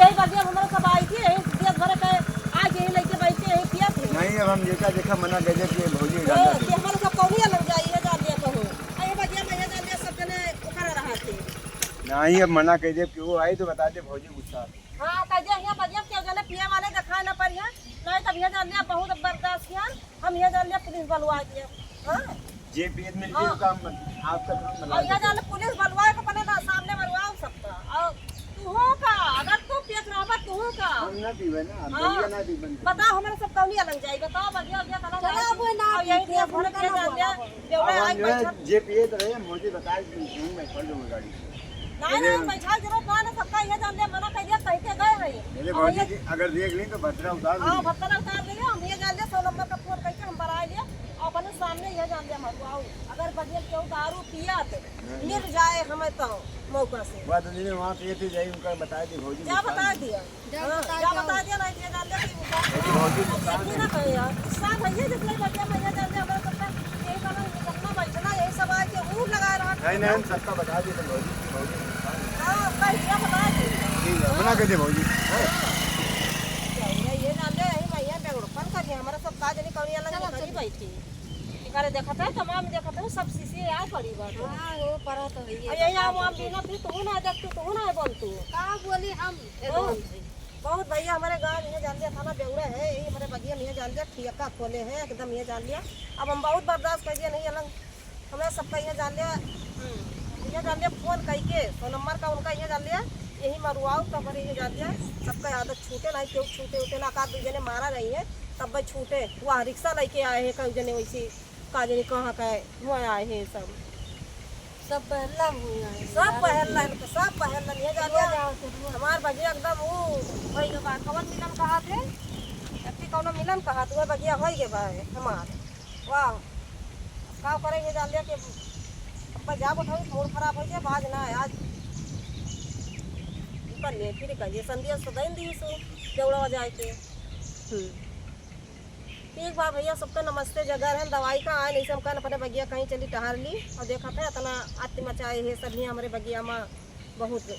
यही बगिया हमारे सब आई थी यही देश भर के आज यही लेके बैठे यही पिया थे नहीं अब हम देखा देखा मना कर दे कि भौजी कि हमारे सब कौनिया लग जाई है जान लिया कहो ये बगिया में ये जान लिया सब जने उखड़ रहा थे नहीं अब मना कर दे कि वो आई तो बता दे भौजी गुस्सा। हां कजे यहाँ बगिया के जने पिए वाले दिखा ना पड़िया नहीं तब ये जान लिया बहुत बर्दाश्त किया हम ये जान लिया पुलिस बुलवा दिया। हां जे पीएत मिल गई काम आपका काम बना और ये जान पुलिस बुलवाए को पने ना सामने मरवाओ सकता और तू हो का अगर तू पियत रहा तू हो का हम ना पीवे ना हम भैया ना पीवन। बताओ हमारे सब कौनिया लग जाई बताओ बगिया बगिया कला चलो ना और यही दिया फोन के जान लिया देवड़ा आज बैठा जे पिए तो रहे मुझे बता कि मैं खोल दूंगा गाड़ी नहीं बैठा जरूर कौन सबका ये जान लिया मना कर दिया कहते गए हैं मेरे भौजी अगर देख ली तो भद्रा उतार हां भत्ता उतार देंगे हम ये जान लिया 100 नंबर का फोन करके हम बरा लिया और अपने सामने ये जान लिया मरवाओ अगर बगिया केहू दारू पिया तो मिल जाए हमें तो मौका से बात जी ने वहां पे थे जाई उनका बता दी भौजी क्या बता दिया क्या बता दिया नहीं ये जान लिया कि भौजी ना कहे यार साथ है जितने बगिया में ये जान लिया हमारा सबका यही वाला निकलना बैठना यही सब आके ऊ लगा रहा नहीं हम सबका बता दिए तो भौजी हां क्या बता दी ठीक है मना कर दे भौजी ये जान लिया यही भैया बेगड़पन कर हमारा सब काज नहीं करिया लगा करी बैठी करे देखा था तमाम देखा था सब शीशे आ पड़ी बात हां वो परा तो है यही हम बिना फिर तू ना देख तू ना बोल तू का बोली हम बहुत भैया हमारे गांव में जान लिया थाना बेगुड़ा है यही हमारे बगिया में जान लिया ठिका खोले हैं एकदम ये जान लिया अब हम बहुत बर्दाश्त कर दिया नहीं अलग हमें सबका ये जान लिया ये जान लिया फोन करके 100 नंबर का उनका ये जान लिया यही मरवाओ तब ये जान लिया सबका आदत छूटे नहीं क्यों छूटे उठे ना का जने मारा रही है तब भाई छूटे वहाँ रिक्शा लेके आए हैं कई जने वैसे काजनी कहाँ का हुआ आए हैं सब पहला हुआ है सब पहला ये जान लिया हमार बगिया एकदम वो होई के बा कवन मिलन कहा थे अति कौन मिलन कहा तो बगिया होई के बा हमार वाह का करेंगे जान लिया कि अब जाब उठाई मूड खराब हो गया बाज ना आज कर ले फिर कहिए संध्या सदैन दी सो देवड़ा जाए के ठीक बा भैया सबका नमस्ते जगह है दवाई का आए नहीं सब अपने बगिया कहीं चली टहर ली और देखा था इतना आत्ती मचाए है सभी हमारे बगिया में बहुत